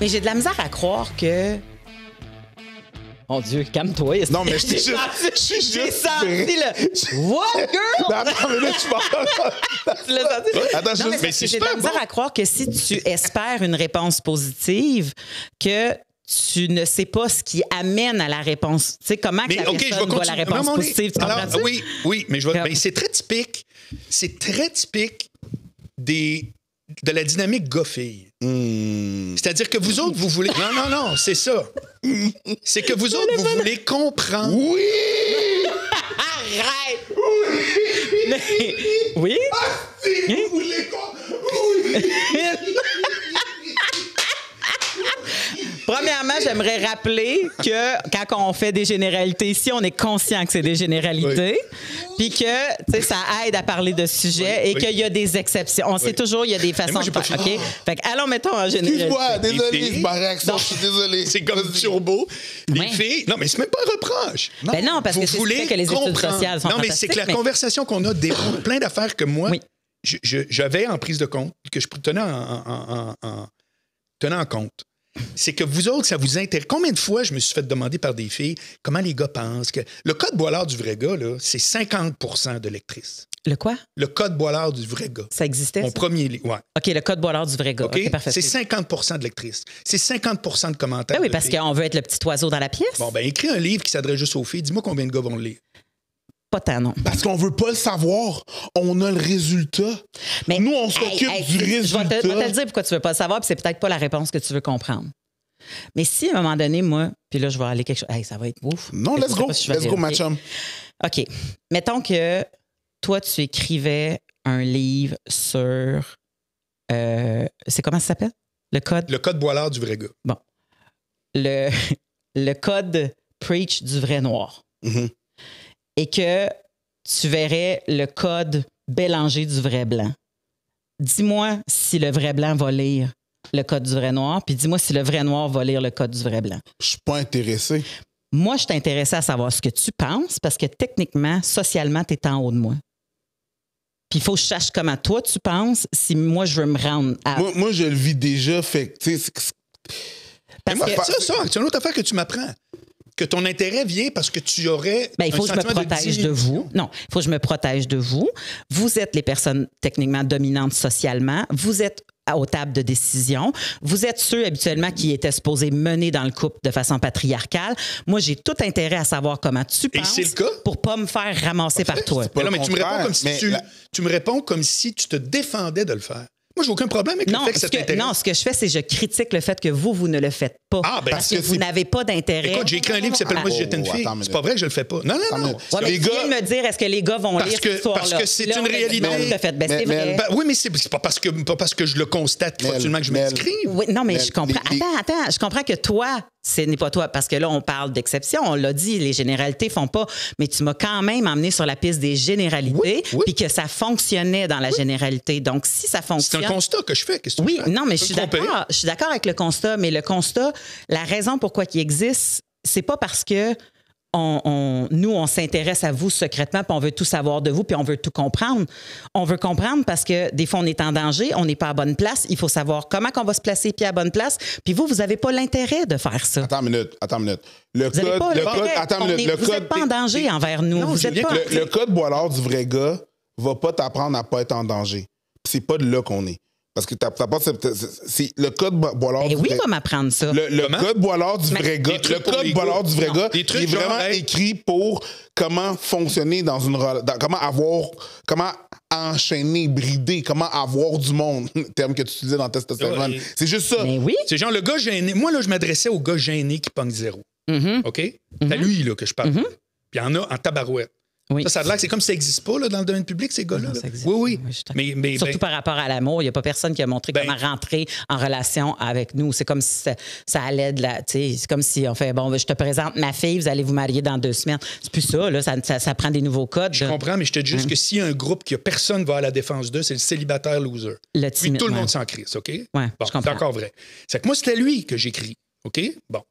Mais j'ai de la misère à croire que... Mon Dieu, calme-toi. Non, mais je t'ai juste... J'ai senti le... What, girl? Non, attends, mais là, tu m'entends. Tu l'as senti? Attends, Non, mais c'est j'ai de la misère à croire que si tu espères une réponse positive, que tu ne sais pas ce qui amène à la réponse. Tu sais, comment que la personne voit la réponse positive, tu comprends-tu? Oui, mais c'est très typique. C'est très typique de la dynamique gars-fille. C'est-à-dire que vous autres, vous voulez... Non, c'est ça. C'est que vous autres, vous voulez comprendre. Oui! Arrête! Oui! Oui? Ah, si, vous voulez comprendre. Oui! Premièrement, j'aimerais rappeler que quand on fait des généralités ici, on est conscient que c'est des généralités. Puis que, tu sais, ça aide à parler de sujets et qu'il y a des exceptions. On sait toujours, il y a des façons de faire. OK? Fait que, allons, mettons en généralité. Excuse-moi, désolé, c'est ma réaction, je suis désolé. C'est comme du turbo. Les filles, non, mais c'est même pas un reproche. Ben non, parce que c'est ce que les études sociales sont non, mais c'est que la conversation qu'on a démontre plein d'affaires que moi, j'avais en prise de compte, que je tenais en compte. C'est que vous autres, ça vous intéresse. Combien de fois je me suis fait demander par des filles comment les gars pensent que... Le code Boilard du vrai gars, là, c'est 50% de lectrice. Le quoi? Le code Boilard du vrai gars. Ça existait? Mon premier livre, ouais. OK, le code Boilard du vrai gars. OK, parfait. C'est 50% de lectrice. C'est 50% de commentaires. Ben oui, parce qu'on veut être le petit oiseau dans la pièce. Bon, ben écris un livre qui s'adresse juste aux filles. Dis-moi combien de gars vont le lire. Pas tant, non. Parce qu'on veut pas le savoir. On a le résultat. Mais nous, on s'occupe du résultat. Je vais te dire pourquoi tu veux pas le savoir, puis c'est peut-être pas la réponse que tu veux comprendre. Mais si, à un moment donné, moi, puis là, je vais aller quelque chose... Hey, ça va être ouf. Non, let's go. Let's go, ma chum. OK. Mettons que toi, tu écrivais un livre sur... c'est comment ça s'appelle? Le code? Le code Boilard du vrai gars. Bon. Le code Preach du vrai noir. Mm-hmm. Et que tu verrais le code Bélanger du vrai blanc. Dis-moi si le vrai blanc va lire le code du vrai noir, puis dis-moi si le vrai noir va lire le code du vrai blanc. Je suis pas intéressé. Moi, je suis intéressée à savoir ce que tu penses, parce que techniquement, socialement, tu es en haut de moi. Puis il faut que je sache comment toi tu penses, si moi, je veux me rendre à... Moi je le vis déjà, fait que, tu sais... C'est une autre affaire que tu m'apprends. Que ton intérêt vient parce que tu aurais. Ben, il faut que je me protège de vous. Non, il faut que je me protège de vous. Vous êtes les personnes techniquement dominantes socialement. Vous êtes aux tables de décision. Vous êtes ceux habituellement qui étaient supposés mener dans le couple de façon patriarcale. Moi, j'ai tout intérêt à savoir comment tu penses. Et c'est le cas? Pour pas me faire ramasser par toi. Non, mais tu me réponds comme si tu me réponds comme si tu te défendais de le faire. Moi, j'ai aucun problème avec le fait que ça t'intéresse. Non, ce que je fais, c'est que je critique le fait que vous ne le faites pas. Parce que vous n'avez pas d'intérêt. Écoute, j'ai écrit un livre qui s'appelle Moi, si j'étais une fille. C'est pas vrai que je le fais pas. Non. Ouais, mais tu viens de me dire, est-ce que les gars vont lire cette histoire-là? Parce que c'est une réalité. Non, tout à fait. Ben, c'est vrai. Oui, mais c'est pas parce que je le constate qu'il faut absolument que je m'inscrive. Oui, non, mais je comprends. Attends, je comprends que toi, ce n'est pas toi, parce que là, on parle d'exception, on l'a dit, les généralités font pas, mais tu m'as quand même emmené sur la piste des généralités, puis que ça fonctionnait dans la généralité. Donc, si ça fonctionne... C'est un constat que je fais. Oui, non, mais je suis d'accord avec le constat, mais le constat, la raison pourquoi il existe, c'est pas parce que nous, on s'intéresse à vous secrètement, puis on veut tout savoir de vous, puis on veut tout comprendre. On veut comprendre parce que des fois, on est en danger, on n'est pas à bonne place. Il faut savoir comment on va se placer puis à bonne place. Puis vous n'avez pas l'intérêt de faire ça. Attends une minute. Vous n'êtes pas en danger envers nous. Non, le code Boilard du vrai gars va pas t'apprendre à pas être en danger. C'est pas de là qu'on est. Parce que t'as pas c'est le code Boilard du vrai gars. Oui, va m'apprendre ça. Le code Boilard du vrai gars. Le code Boilard du vrai gars est vraiment écrit pour comment fonctionner dans une comment enchaîner, brider, comment avoir du monde, terme que tu utilisais dans Testostérone. C'est juste ça. Mais oui. C'est genre le gars gêné. Moi, là, je m'adressais au gars gêné qui pogne zéro. OK? C'est à lui là, que je parle. Puis il y en a en tabarouette. Oui. Ça a l'air que c'est comme si ça n'existe pas là, dans le domaine public, ces gars-là. Oui. Mais surtout par rapport à l'amour, il n'y a pas personne qui a montré comment rentrer en relation avec nous. C'est comme si ça allait de la... C'est comme si on fait, bon, je te présente ma fille, vous allez vous marier dans 2 semaines. C'est plus ça, là, ça prend des nouveaux codes. Je comprends, mais je te dis juste que s'il y a un groupe qui a personne va à la défense d'eux, c'est le célibataire loser. Puis tout le monde s'en crisse, OK? Ouais, bon, c'est encore vrai. C'est que moi, c'était lui que j'écris, OK? Bon.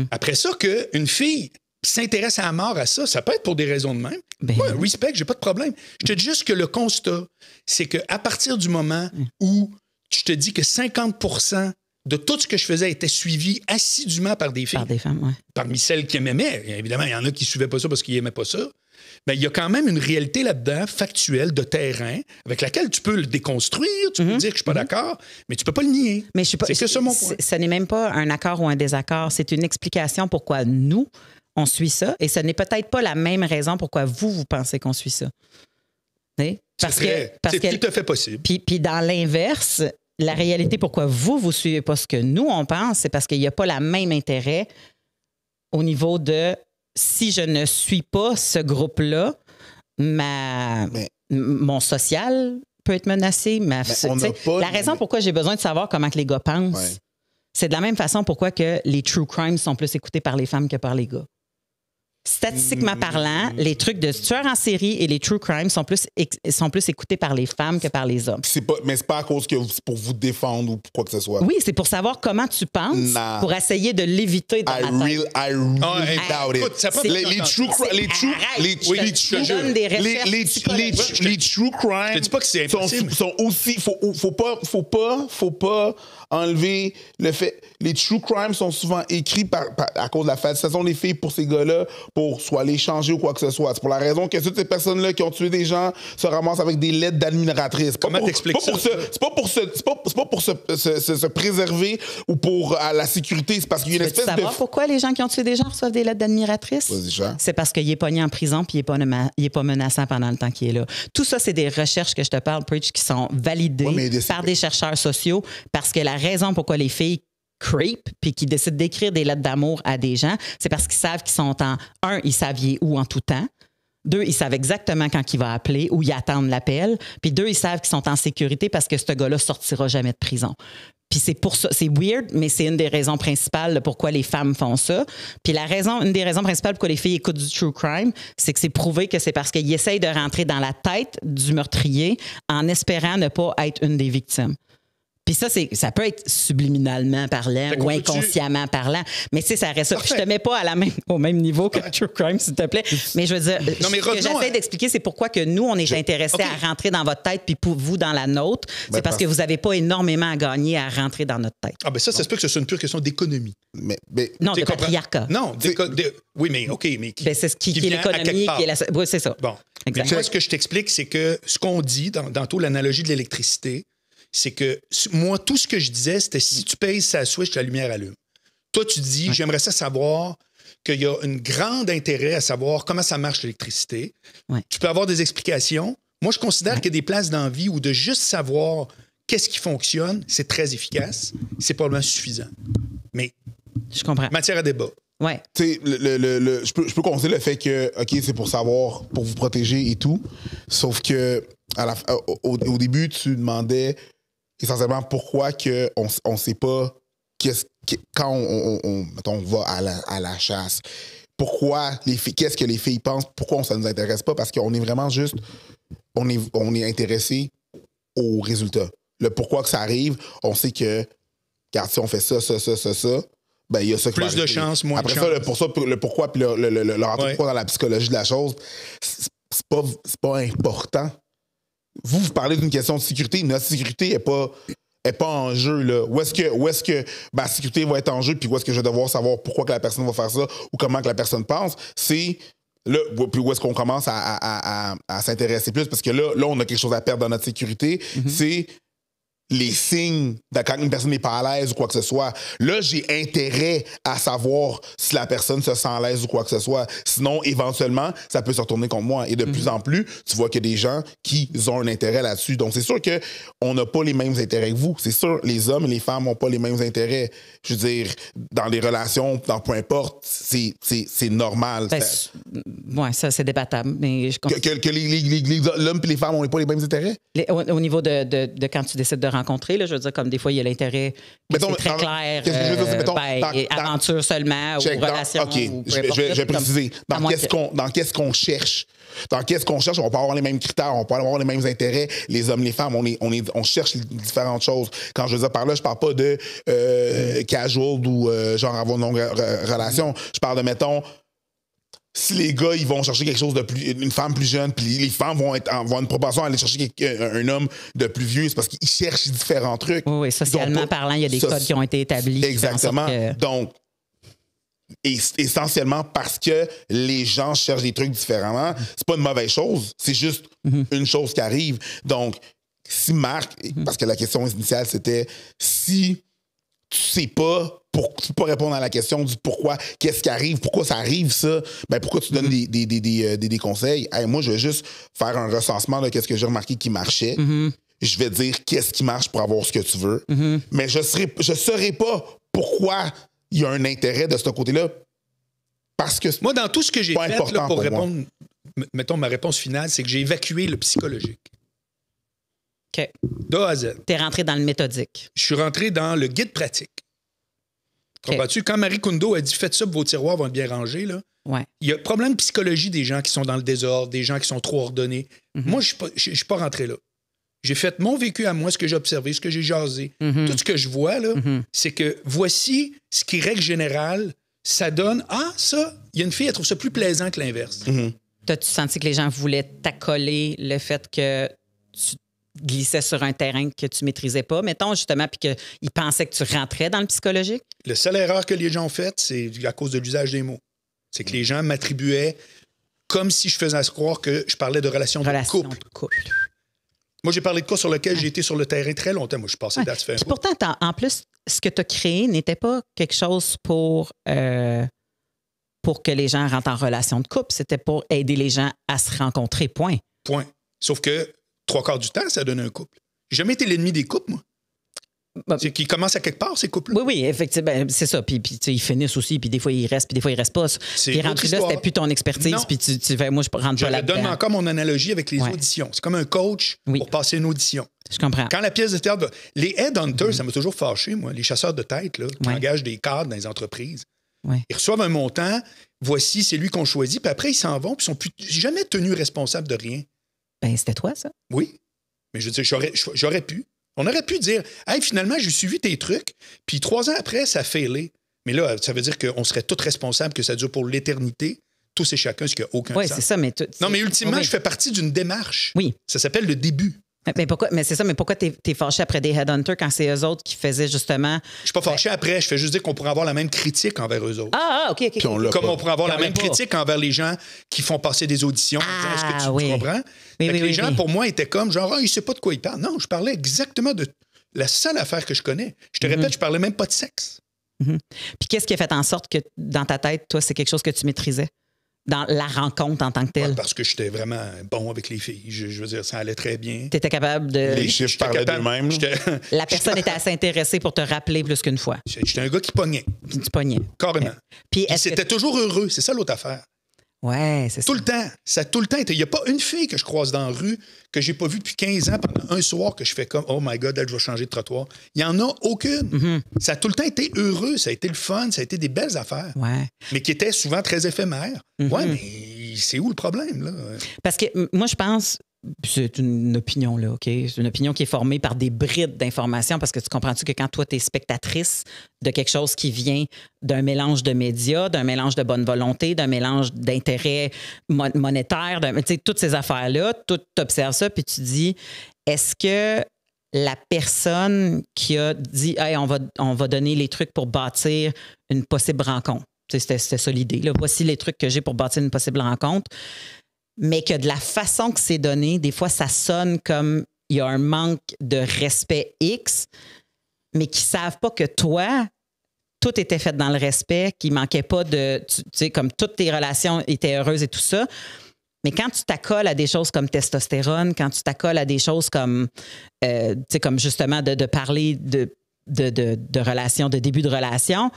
Après ça, qu'une fille s'intéresse à la mort à ça, ça peut être pour des raisons de même. Moi, respect, j'ai pas de problème. Je te dis juste que le constat, c'est qu'à partir du moment où je te dis que 50% de tout ce que je faisais était suivi assidûment par des filles. Par des femmes, oui. Parmi celles qui m'aimaient. Évidemment, il y en a qui ne suivaient pas ça parce qu'ils n'aimaient pas ça. Mais il y a quand même une réalité là-dedans, factuelle, de terrain, avec laquelle tu peux le déconstruire, tu peux dire que je ne suis pas d'accord, mais tu ne peux pas le nier. Mais c'est que ça mon point. Ce n'est même pas un accord ou un désaccord, c'est une explication pourquoi nous, on suit ça, et ce n'est peut-être pas la même raison pourquoi vous pensez qu'on suit ça. C'est tout à fait possible. Puis dans l'inverse, la réalité pourquoi vous ne suivez pas ce que nous, on pense, c'est parce qu'il n'y a pas le même intérêt au niveau de si je ne suis pas ce groupe-là, mon social peut être menacé. La raison pourquoi j'ai besoin de savoir comment que les gars pensent, c'est de la même façon pourquoi que les true crimes sont plus écoutés par les femmes que par les gars. Statistiquement parlant, les trucs de tueurs en série et les true crimes sont plus écoutés par les femmes que par les hommes. Mais c'est pas à cause que c'est pour vous défendre ou pour quoi que ce soit. Oui, c'est pour savoir comment tu penses pour essayer de l'éviter dans ta tête. I really doubt it. Les true crimes sont aussi... Faut pas enlever le fait... Les true crimes sont souvent écrits à cause de la fascination des filles pour ces gars-là, pour soit les changer ou quoi que ce soit. C'est pour la raison que toutes ces personnes-là qui ont tué des gens se ramassent avec des lettres d'admiratrices. Comment t'expliques ça? C'est pas pour se préserver ou pour la sécurité. C'est parce qu'il y a une espèce de... savoir pourquoi les gens qui ont tué des gens reçoivent des lettres d'admiratrices? C'est parce qu'il est pogné en prison puis il est pas menaçant pendant le temps qu'il est là. Tout ça, c'est des recherches que je te parle, Preach, qui sont validées par des chercheurs sociaux parce que la raison pourquoi les filles creep puis qui décident d'écrire des lettres d'amour à des gens, c'est parce qu'ils savent qu'ils sont ils savent où en tout temps. 2, ils savent exactement quand il va appeler ou ils attendent l'appel. Puis 2, ils savent qu'ils sont en sécurité parce que ce gars-là sortira jamais de prison. Puis c'est pour ça, c'est weird, mais c'est une des raisons principales pourquoi les femmes font ça. Puis une des raisons principales pourquoi les filles écoutent du true crime, c'est que c'est prouvé que c'est parce qu'ils essayent de rentrer dans la tête du meurtrier en espérant ne pas être une des victimes. Puis ça peut être subliminalement parlant ou inconsciemment parlant, mais tu sais, ça reste ça. Je te mets pas au même niveau que True Crime, s'il te plaît. Mais je veux dire, ce que j'essaie d'expliquer, c'est pourquoi que nous, on est intéressés à rentrer dans votre tête puis pour vous dans la nôtre. C'est parce que vous n'avez pas énormément à gagner à rentrer dans notre tête. Ah, ben ça se peut que ce soit une pure question d'économie. Non, de patriarcat. Non, oui, mais OK, mais c'est ce qui est l'économie, qui est oui, c'est ça. Bon. Exactement. Moi, ce que je t'explique, c'est que ce qu'on dit dans l'analogie de l'électricité, c'est que moi, tout ce que je disais, c'était si tu payes sa switch, la lumière allume. Toi, tu dis, j'aimerais ça savoir qu'il y a un grand intérêt à savoir comment ça marche l'électricité. Ouais. Tu peux avoir des explications. Moi, je considère qu'il y a des places dans la vie où de juste savoir qu'est-ce qui fonctionne, c'est très efficace. C'est probablement suffisant. Mais je comprends. Matière à débat. Ouais. Tu sais, je peux considérer le fait que, OK, c'est pour savoir, pour vous protéger et tout. Sauf que au début, tu demandais essentiellement pourquoi on ne sait pas quand on va à la chasse. Pourquoi qu'est-ce que les filles pensent? Pourquoi ça ne nous intéresse pas? Parce qu'on est vraiment juste... On est intéressé au résultat. Le pourquoi que ça arrive, on sait que, car si on fait ça, ben il y a ça qui plus de chance, moins après de ça, chance. le pourquoi puis le rentrer dans la psychologie de la chose, c'est pas important. Vous parlez d'une question de sécurité. Notre sécurité n'est pas en jeu. Là. Où est-ce que ma sécurité va être en jeu, puis où est-ce que je vais devoir savoir pourquoi que la personne va faire ça ou comment que la personne pense? C'est là, puis où est-ce qu'on commence à s'intéresser plus? Parce que là, on a quelque chose à perdre dans notre sécurité. Mm-hmm. C'est les signes de quand une personne n'est pas à l'aise ou quoi que ce soit. Là, j'ai intérêt à savoir si la personne se sent à l'aise ou quoi que ce soit. Sinon, éventuellement, ça peut se retourner contre moi. Et de plus en plus, tu vois qu'il y a des gens qui ont un intérêt là-dessus. Donc, c'est sûr qu'on n'a pas les mêmes intérêts que vous. C'est sûr, les hommes et les femmes n'ont pas les mêmes intérêts. Je veux dire, dans les relations, dans peu importe, c'est normal. Oui, ça, c'est débattable. Mais que l'homme et les femmes n'ont pas les mêmes intérêts? Au niveau de quand tu décides de rencontrer, là, je veux dire, comme des fois, il y a l'intérêt c'est très clair, aventure seulement, ou relation. OK, je vais préciser. Dans qu'est-ce qu'on cherche? Dans qu'est-ce qu'on cherche, on va pas avoir les mêmes critères, on va pas avoir les mêmes intérêts. Les hommes, les femmes, on cherche différentes choses. Quand je veux dire par là, je parle pas de casual ou genre avoir une longue relation. Je parle de, mettons, si les gars, ils vont chercher quelque chose de plus... Une femme plus jeune, puis les femmes vont avoir une propension à aller chercher un homme de plus vieux, c'est parce qu'ils cherchent différents trucs. Oui, socialement parlant, il y a des codes qui ont été établis. Exactement. Donc, essentiellement parce que les gens cherchent des trucs différemment, c'est pas une mauvaise chose, c'est juste une chose qui arrive. Donc, si Marc, parce que la question initiale, c'était si tu sais pas, tu peux pas répondre à la question du pourquoi, qu'est-ce qui arrive, pourquoi ça arrive ça, ben pourquoi tu donnes des conseils? Hey, moi, je vais juste faire un recensement de qu'est-ce que j'ai remarqué qui marchait. Je vais dire qu'est-ce qui marche pour avoir ce que tu veux. Mais je saurais pas pourquoi il y a un intérêt de ce côté-là. Parce que moi, dans tout ce que j'ai fait là, pour répondre, mettons, ma réponse finale, c'est que j'ai évacué le psychologique. OK. De A à Z. T'es rentré dans le méthodique. Je suis rentré dans le guide pratique. Comprends-tu? Quand Marie Kondo a dit « Faites ça, vos tiroirs vont être bien rangés », là, il y a problème de psychologie des gens qui sont dans le désordre, des gens qui sont trop ordonnés. Moi, je ne suis pas rentré là. J'ai fait mon vécu à moi, ce que j'ai observé, ce que j'ai jasé. Tout ce que je vois, là, c'est que voici ce qui, règle générale, ça donne « Ah, ça, il y a une fille, elle trouve ça plus plaisant que l'inverse. T'as-tu senti que les gens voulaient t'accoler le fait que tu glissais sur un terrain que tu maîtrisais pas, mettons, justement, puis qu'ils pensaient que tu rentrais dans le psychologique? La seule erreur que les gens ont faite, c'est à cause de l'usage des mots. C'est que les gens m'attribuaient comme si je faisais croire que je parlais de relations de couple. Moi, j'ai parlé de cas sur lequel j'ai été sur le terrain très longtemps. Moi, je suis passé d'être fait. Pourtant, en plus, ce que tu as créé n'était pas quelque chose pour que les gens rentrent en relation de couple. C'était pour aider les gens à se rencontrer, point. Point. Sauf que 3/4 du temps, ça donne un couple. J'ai jamais été l'ennemi des couples, moi. C'est qu'ils commencent à quelque part, ces couples-là. Oui, effectivement, c'est ça. Puis ils finissent aussi, puis des fois, ils restent, puis des fois, ils restent pas. Puis rendu là, c'était plus ton expertise, puis tu fais, moi, je rentre pas là-dedans. Je donne encore mon analogie avec les auditions. C'est comme un coach pour passer une audition. Je comprends. Quand la pièce de théâtre... Les headhunters, ça m'a toujours fâché, moi, les chasseurs de tête, là, qui engagent des cadres dans les entreprises. Ils reçoivent un montant, voici, c'est lui qu'on choisit, puis après, ils s'en vont, puis ils sont plus jamais tenus responsables de rien. Ben, c'était toi, ça? Oui. Mais je veux dire, j'aurais pu. On aurait pu dire, hey, finalement, j'ai suivi tes trucs, puis 3 ans après, ça a failé. Mais là, ça veut dire qu'on serait tous responsables, que ça dure pour l'éternité, tous et chacun, ce qui n'a aucun sens. Oui, c'est ça. Mais non, mais ultimement, je fais partie d'une démarche. Oui. Ça s'appelle le début. Mais c'est ça, mais pourquoi t'es fâché après des headhunters quand c'est eux autres qui faisaient justement... Je suis pas fâché après, je fais juste dire qu'on pourrait avoir la même critique envers eux autres. OK. Comme on pourrait avoir la même critique envers les gens qui font passer des auditions. Est-ce que tu comprends? Les gens, pour moi, étaient comme genre, il sait pas de quoi il parle. Non, je parlais exactement de la seule affaire que je connais. Je te répète, je parlais même pas de sexe. Puis qu'est-ce qui a fait en sorte que dans ta tête, toi, c'est quelque chose que tu maîtrisais? Dans la rencontre en tant que telle? Parce que j'étais vraiment bon avec les filles. Je veux dire, ça allait très bien. Tu étais capable de... Les chiffres parlaient d'eux-mêmes. La personne était assez intéressée pour te rappeler plus qu'une fois. J'étais un gars qui pognait. Tu pognais. Carrément. Puis c'était toujours heureux. C'est ça l'autre affaire. Ouais, c'est ça. Tout le temps. Ça a tout le temps été. Il n'y a pas une fille que je croise dans la rue que j'ai pas vue depuis 15 ans pendant un soir que je fais comme « Oh my God, elle, je vais changer de trottoir ». Il n'y en a aucune. Ça a tout le temps été heureux. Ça a été le fun. Ça a été des belles affaires. Ouais. Mais qui étaient souvent très éphémères. Ouais, mais c'est où le problème, là? Parce que moi, je pense... C'est une opinion, là, OK? C'est une opinion qui est formée par des brides d'informations parce que tu comprends-tu que quand toi, tu es spectatrice de quelque chose qui vient d'un mélange de médias, d'un mélange de bonne volonté, d'un mélange d'intérêts monétaires, toutes ces affaires-là, tu observes ça puis tu dis, est-ce que la personne qui a dit, hey, on va donner les trucs pour bâtir une possible rencontre, c'était ça l'idée, là, voici les trucs que j'ai pour bâtir une possible rencontre, mais que de la façon que c'est donné, des fois, ça sonne comme il y a un manque de respect X, mais qui ne savent pas que toi, tout était fait dans le respect, qu'il ne manquait pas de... Tu sais, comme toutes tes relations étaient heureuses et tout ça. Mais quand tu t'accoles à des choses comme testostérone, quand tu t'accoles à des choses comme, tu sais, comme justement de parler de relations, de début de relation...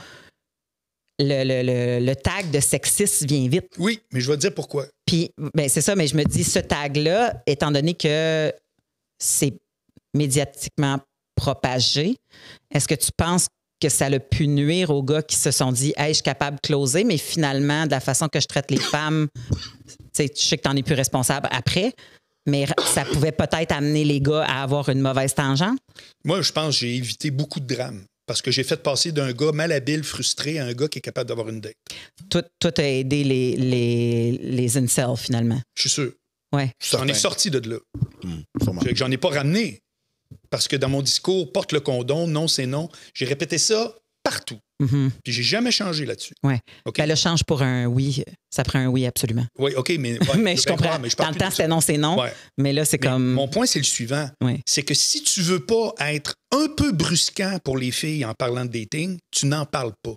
Le tag de sexisme vient vite. Oui, mais je vais te dire pourquoi. Puis, ben c'est ça, mais je me dis, ce tag-là, étant donné que c'est médiatiquement propagé, est-ce que tu penses que ça a pu nuire aux gars qui se sont dit, hey, je suis capable de closer, mais finalement, de la façon que je traite les femmes, tu sais que tu n'en es plus responsable après, mais ça pouvait peut-être amener les gars à avoir une mauvaise tangente? Moi, je pense que j'ai évité beaucoup de drames. Parce que j'ai fait passer d'un gars malhabile, frustré, à un gars qui est capable d'avoir une date. Toi, t'as aidé les incels, finalement. Je suis sûr. Ouais. J'en ai sorti de là. J'en ai pas ramené. Parce que dans mon discours, porte le condom, non, c'est non. J'ai répété ça partout. Puis j'ai jamais changé là-dessus. Oui. Okay? Ben, le change pour un oui, ça prend un oui absolument. Oui, OK, mais... Ouais, mais je comprends. Mais dans le temps, c'était non, c'est non. Ouais. Mais là, c'est comme... Mon point, c'est le suivant. Ouais. C'est que si tu veux pas être un peu brusquant pour les filles en parlant de dating, tu n'en parles pas.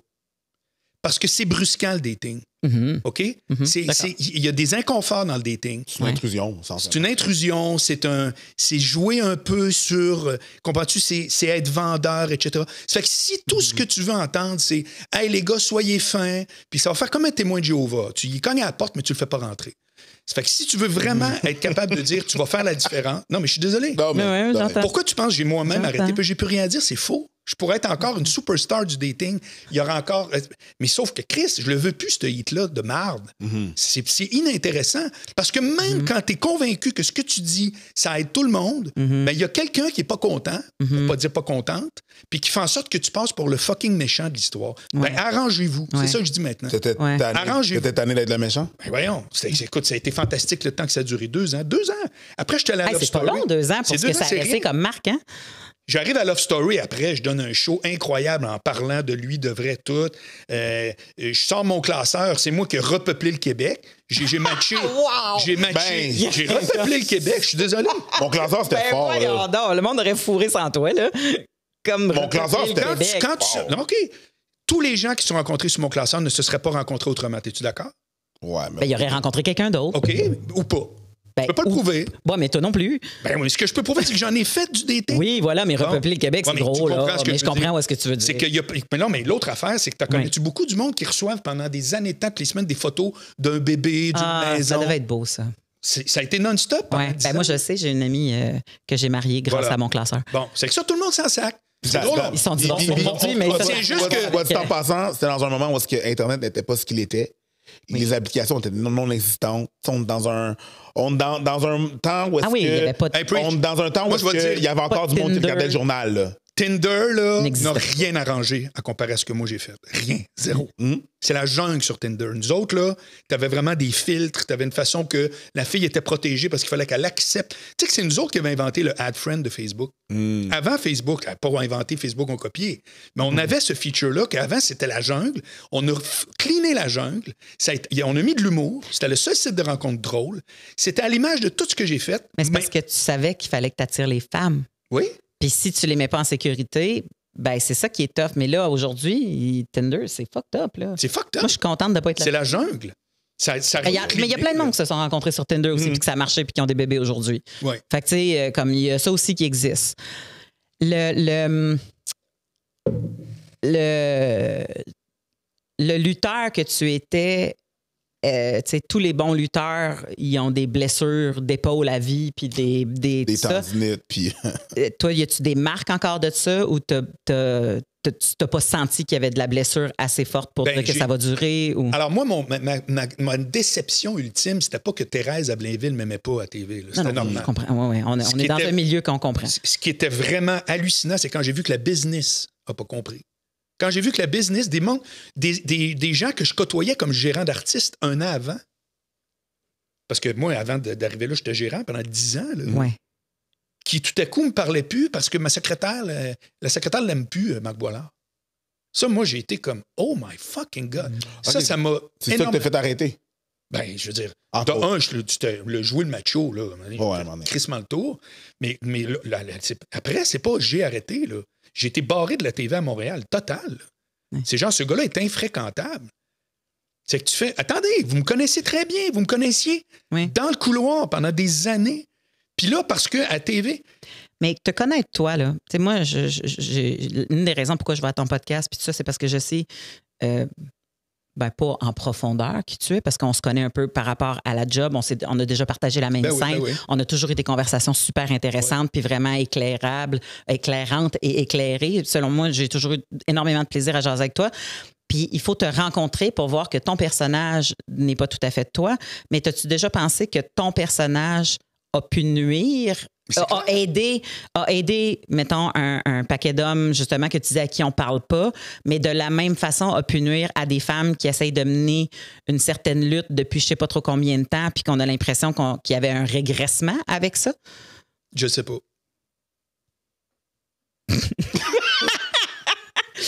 Parce que c'est brusquant, le dating. OK? Il y a des inconforts dans le dating. C'est une intrusion. C'est une intrusion. C'est jouer un peu sur... comprends-tu? C'est être vendeur, etc. Ça fait que si tout ce que tu veux entendre, c'est « Hey, les gars, soyez fins. » Puis ça va faire comme un témoin de Jéhovah. Tu y cognes à la porte, mais tu le fais pas rentrer. Ça fait que si tu veux vraiment être capable de dire « Tu vas faire la différence. » Non, mais je suis désolé. Non, mais pourquoi tu penses que j'ai moi-même arrêté? Puis j'ai plus rien à dire. C'est faux. Je pourrais être encore une superstar du dating. Il y aura encore... Mais sauf que Chris, je le veux plus, ce hit-là de marde. C'est inintéressant. Parce que même quand tu es convaincu que ce que tu dis, ça aide tout le monde, ben, il y a quelqu'un qui est pas content, pour pas dire pas contente, puis qui fait en sorte que tu passes pour le fucking méchant de l'histoire. Ben, arrangez-vous. C'est ça que je dis maintenant. Arrangez-vous. T'étais tanné d'être le méchant? Ben, voyons. Écoute, ça a été fantastique le temps que ça a duré. 2 ans. 2 ans. Après, je te l'ai c'est pas long, 2 ans, parce que ça a resté comme marque, hein? J'arrive à Love Story après, je donne un show incroyable en parlant de lui, de vrai tout. Je sors mon classeur, c'est moi qui ai repeuplé le Québec. J'ai matché. J'ai repeuplé le Québec, je suis désolé. Mon classeur, c'était fort. Là. Le monde aurait fourré sans toi, là. Comme mon classeur, c'était OK. Tous les gens qui se sont rencontrés sur mon classeur ne se seraient pas rencontrés autrement. Es-tu d'accord? Ouais, mais il aurait rencontré quelqu'un d'autre. OK, ou pas. Je peux pas le prouver. Ouais, mais toi non plus. Ben oui, ce que je peux prouver, c'est que j'en ai fait du dating. Oui, voilà, mais repeupler le Québec, c'est gros, là. Mais je comprends où est-ce que tu veux dire. C'est qu'il y a... Mais non, mais l'autre affaire, c'est que tu as connu beaucoup du monde qui reçoivent pendant des années de temps, toutes les semaines, des photos d'un bébé, d'une maison. Ça devait être beau, ça. Ça a été non-stop. Ouais. Ben moi, je sais, j'ai une amie que j'ai mariée grâce à mon classeur. Bon, c'est que ça, tout le monde s'en sac. C'est drôle. Ils sont divorcés aujourd'hui, mais c'est juste que... En passant, c'était dans un moment où Internet n'était pas ce qu'il était. Les applications étaient non existantes. On est dans un temps où est-ce il y avait encore du monde qui regardait le journal. Là. Tinder, là, n'a rien arrangé à comparer à ce que moi j'ai fait. Rien. Zéro. C'est la jungle sur Tinder. Nous autres, là, t'avais vraiment des filtres, t'avais une façon que la fille était protégée parce qu'il fallait qu'elle accepte. Tu sais que c'est nous autres qui avons inventé le Ad Friend de Facebook. Avant Facebook, pas inventé, Facebook, on copié. Mais on avait ce feature-là qu'avant, c'était la jungle. On a cleané la jungle. On a mis de l'humour. C'était le seul site de rencontre drôle. C'était à l'image de tout ce que j'ai fait. Mais c'est parce que tu savais qu'il fallait que tu attires les femmes. Oui. Puis si tu les mets pas en sécurité, ben c'est ça qui est tough. Mais là, aujourd'hui, Tinder, c'est fucked up. Là. C'est fucked up. Moi, je suis contente de pas être là. C'est la jungle. Mais il y a plein de monde qui se sont rencontrés sur Tinder aussi, puis que ça a marché, puis qui ont des bébés aujourd'hui. Ouais. Fait que, tu sais, comme il y a ça aussi qui existe. Le lutteur que tu étais, tous les bons lutteurs, ils ont des blessures d'épaule à vie, puis des tendinites. Puis... Toi, y a-tu des marques encore de ça ou tu n'as pas senti qu'il y avait de la blessure assez forte pour dire que ça va durer? Ou... Alors moi, ma déception ultime, c'était pas que Thérèse à Blainville ne m'aimait pas à TV. C'était normal. Je comprends. Ouais. On est dans un milieu qu'on comprend. Ce qui était vraiment hallucinant, c'est quand j'ai vu que la business n'a pas compris. Quand j'ai vu que la business, des gens que je côtoyais comme gérant d'artistes 1 an avant, parce que moi, avant d'arriver là, j'étais gérant pendant 10 ans, là, qui tout à coup me parlait plus parce que la secrétaire l'aime plus, Marc Boilard. Ça, moi, j'ai été comme « Oh my fucking God! » Ça m'a... C'est ça que t'as fait arrêter? Ben, je veux dire, le jouer le macho, là, crissement le tour, mais après, c'est pas j'ai arrêté, là. J'ai été barré de la TV à Montréal, total. C'est genre, ce gars-là est infréquentable. C'est que tu fais, attendez, vous me connaissez très bien, vous me connaissiez dans le couloir pendant des années. Puis là, parce qu'à TV... Mais te connaître, toi, là, tu sais, moi, une des raisons pourquoi je vais à ton podcast, puis tout ça, c'est parce que je sais... pas en profondeur qui tu es, parce qu'on se connaît un peu par rapport à la job. On a déjà partagé la même scène. Oui. On a toujours eu des conversations super intéressantes puis vraiment éclairantes et éclairées. Selon moi, j'ai toujours eu énormément de plaisir à jaser avec toi. Puis il faut te rencontrer pour voir que ton personnage n'est pas tout à fait toi. Mais as-tu déjà pensé que ton personnage a pu nuire, a aidé, mettons, un paquet d'hommes, justement, que tu disais à qui on parle pas, mais de la même façon a pu nuire à des femmes qui essayent de mener une certaine lutte depuis je sais pas trop combien de temps, puis qu'on a l'impression qu'il y avait un régressement avec ça? Je sais pas.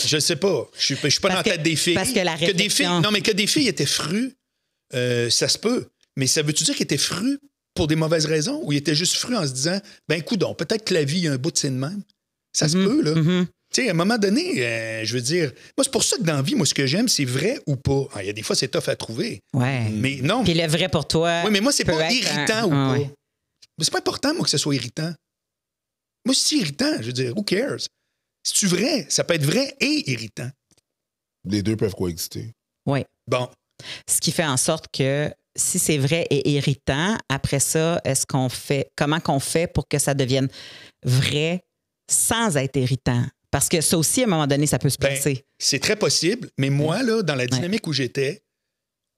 Je sais pas. Je suis pas dans la tête des filles. Parce que la réflexion... que des filles étaient frues, ça se peut. Mais ça veut-tu dire qu'ils étaient frues pour des mauvaises raisons ou ils étaient juste frues en se disant, ben coudonc, peut-être que la vie, il y a un bout de c'est de même. Ça se peut, là. Tu sais, à un moment donné, je veux dire, moi, c'est pour ça que dans la vie, moi, ce que j'aime, c'est vrai ou pas. Il y a des fois, c'est tough à trouver. Ouais. Mais non. Puis le vrai pour toi. Oui, mais moi, c'est pas irritant ou pas. Ouais. Mais c'est pas important, moi, que ce soit irritant. Moi, c'est irritant. Je veux dire, who cares? C'est-tu vrai? Ça peut être vrai et irritant. Les deux peuvent coexister. Oui. Bon. Ce qui fait en sorte que si c'est vrai et irritant, après ça, comment qu'on fait pour que ça devienne vrai sans être irritant? Parce que ça aussi, à un moment donné, ça peut se passer. C'est très possible, mais moi, là, dans la dynamique où j'étais,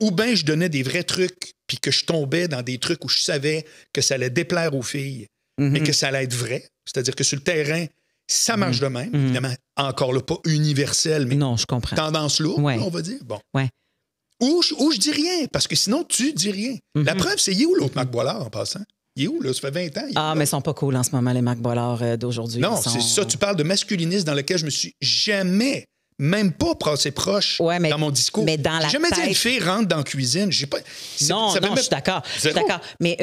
ou bien je donnais des vrais trucs, puis que je tombais dans des trucs où je savais que ça allait déplaire aux filles, mais que ça allait être vrai. C'est-à-dire que sur le terrain, ça marche de même. Évidemment, encore là, pas universel, mais non, je comprends. Tendance lourde, on va dire. Bon. Ouais. Ou je dis rien, parce que sinon, tu dis rien. La preuve, c'est il est où l'autre Marc Boilard, en passant? Il est où, là? Ça fait 20 ans. Mais ils sont pas cool en ce moment, les Marc Boilard d'aujourd'hui. Non, c'est ça. Tu parles de masculinisme dans lequel je me suis jamais, même pas passé proche dans mon discours. Mais dans la jamais tête... dit une fille rentre dans la cuisine. J'ai pas... Non, je suis d'accord. Je suis d'accord. Mais